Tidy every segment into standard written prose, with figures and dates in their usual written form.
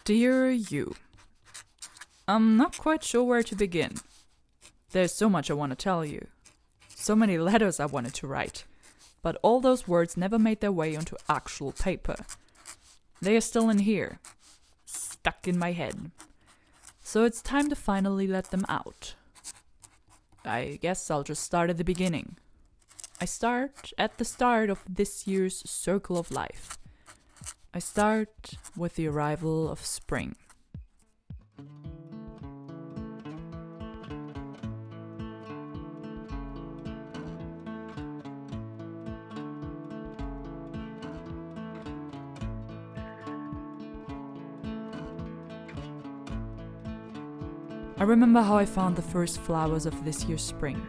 Dear you, I'm not quite sure where to begin. There's so much I want to tell you. So many letters I wanted to write. But all those words never made their way onto actual paper. They are still in here, stuck in my head. So it's time to finally let them out. I guess I'll just start at the beginning. I start at the start of this year's circle of life. I start with the arrival of spring. I remember how I found the first flowers of this year's spring.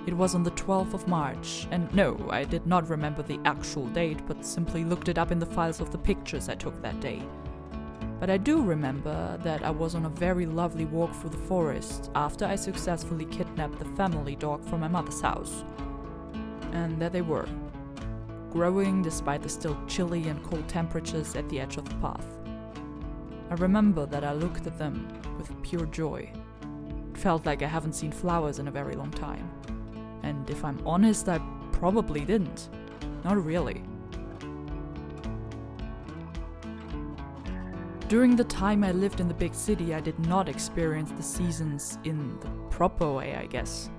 It was on the 12th of March, and no, I did not remember the actual date, but simply looked it up in the files of the pictures I took that day. But I do remember that I was on a very lovely walk through the forest after I successfully kidnapped the family dog from my mother's house. And there they were, growing despite the still chilly and cold temperatures at the edge of the path. I remember that I looked at them with pure joy. It felt like I haven't seen flowers in a very long time. And if I'm honest, I probably didn't. Not really. During the time I lived in the big city, I did not experience the seasons in the proper way, I guess.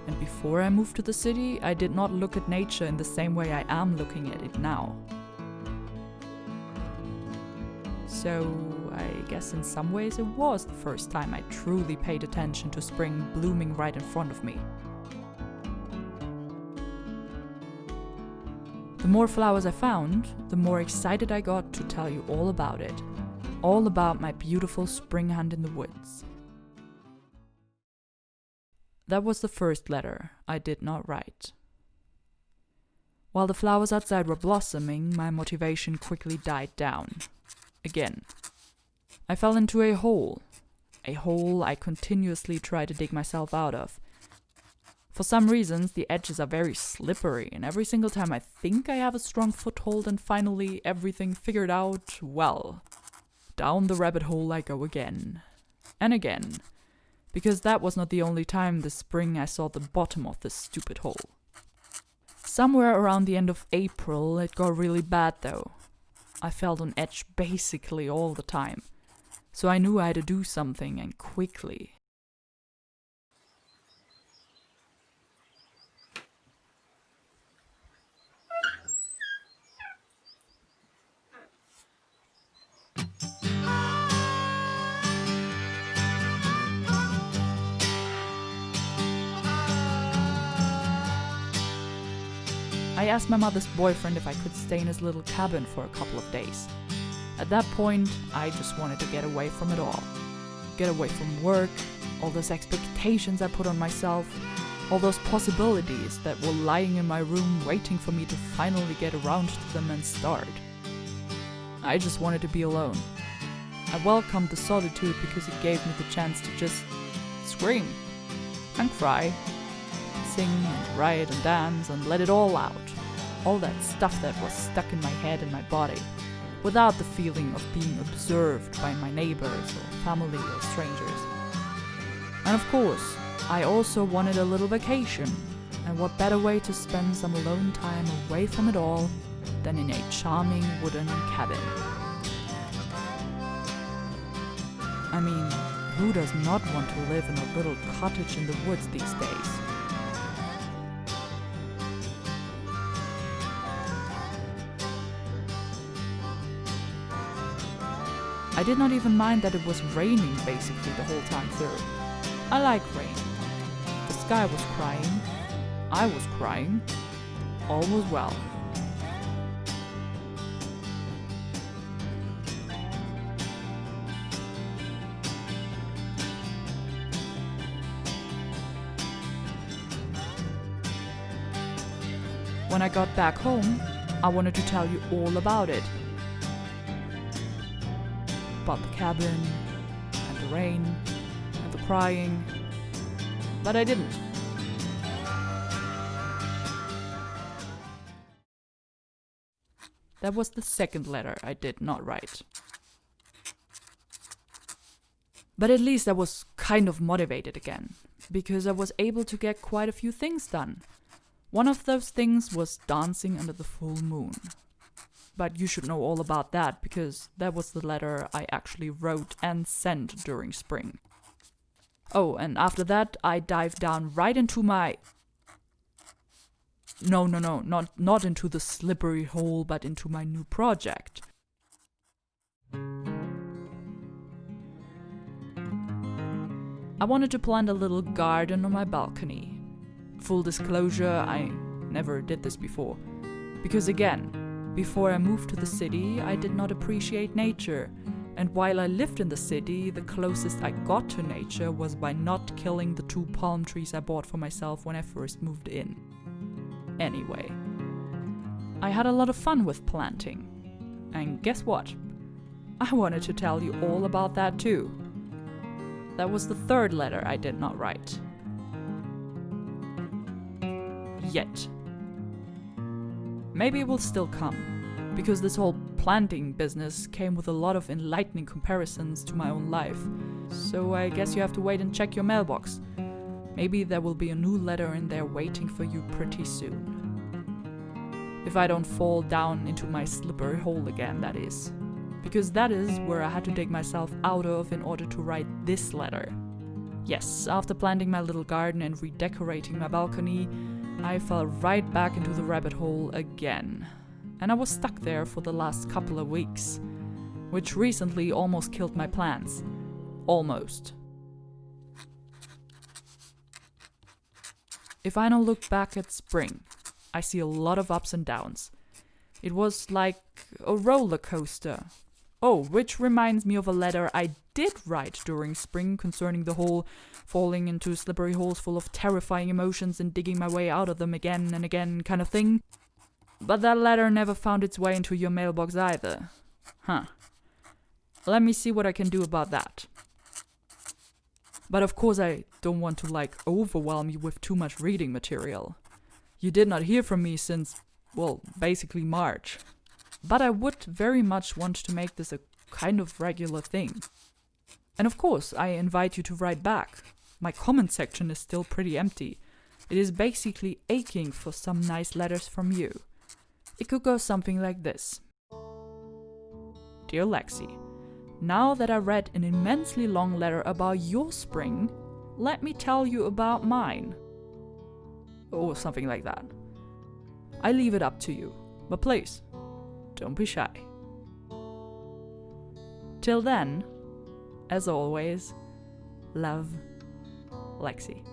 And before I moved to the city, I did not look at nature in the same way I am looking at it now. So I guess in some ways it was the first time I truly paid attention to spring blooming right in front of me. The more flowers I found, the more excited I got to tell you all about it. All about my beautiful spring hunt in the woods. That was the first letter I did not write. While the flowers outside were blossoming, my motivation quickly died down. Again. I fell into a hole I continuously tried to dig myself out of. For some reasons, the edges are very slippery, and every single time I think I have a strong foothold and finally everything figured out, well, down the rabbit hole I go again. And again. Because that was not the only time this spring I saw the bottom of this stupid hole. Somewhere around the end of April, it got really bad though. I felt on edge basically all the time. So I knew I had to do something, and quickly. I asked my mother's boyfriend if I could stay in his little cabin for a couple of days. At that point, I just wanted to get away from it all. Get away from work, all those expectations I put on myself, all those possibilities that were lying in my room waiting for me to finally get around to them and start. I just wanted to be alone. I welcomed the solitude because it gave me the chance to just scream and cry, sing and write and dance and let it all out. All that stuff that was stuck in my head and my body, without the feeling of being observed by my neighbors or family or strangers. And of course, I also wanted a little vacation, and what better way to spend some alone time away from it all than in a charming wooden cabin. I mean, who does not want to live in a little cottage in the woods these days? I did not even mind that it was raining basically the whole time through. I like rain. The sky was crying. I was crying. All was well. When I got back home, I wanted to tell you all about it. About the cabin, and the rain, and the crying, but I didn't. That was the second letter I did not write. But at least I was kind of motivated again, because I was able to get quite a few things done. One of those things was dancing under the full moon. But you should know all about that, because that was the letter I actually wrote and sent during spring. Oh, and after that I dived down right into my... No, not into the slippery hole, but into my new project. I wanted to plant a little garden on my balcony. Full disclosure, I never did this before. Because again, before I moved to the city, I did not appreciate nature. And while I lived in the city, the closest I got to nature was by not killing the 2 palm trees I bought for myself when I first moved in. Anyway, I had a lot of fun with planting. And guess what? I wanted to tell you all about that too. That was the 3rd letter I did not write. Yet. Maybe it will still come, because this whole planting business came with a lot of enlightening comparisons to my own life. So I guess you have to wait and check your mailbox. Maybe there will be a new letter in there waiting for you pretty soon. If I don't fall down into my slippery hole again, that is. Because that is where I had to dig myself out of in order to write this letter. Yes, after planting my little garden and redecorating my balcony, I fell right back into the rabbit hole again. And I was stuck there for the last couple of weeks, which recently almost killed my plans. Almost. If I now look back at spring, I see a lot of ups and downs. It was like a roller coaster. Oh, which reminds me of a letter I did write during spring concerning the whole falling into slippery holes full of terrifying emotions and digging my way out of them again and again kind of thing. But that letter never found its way into your mailbox either. Huh. Let me see what I can do about that. But of course I don't want to overwhelm you with too much reading material. You did not hear from me since, well, basically March. But I would very much want to make this a kind of regular thing. And of course, I invite you to write back. My comment section is still pretty empty. It is basically aching for some nice letters from you. It could go something like this. Dear Lexi, now that I read an immensely long letter about your spring, let me tell you about mine. Or something like that. I leave it up to you, but please, don't be shy. Till then, as always, love, Lexi.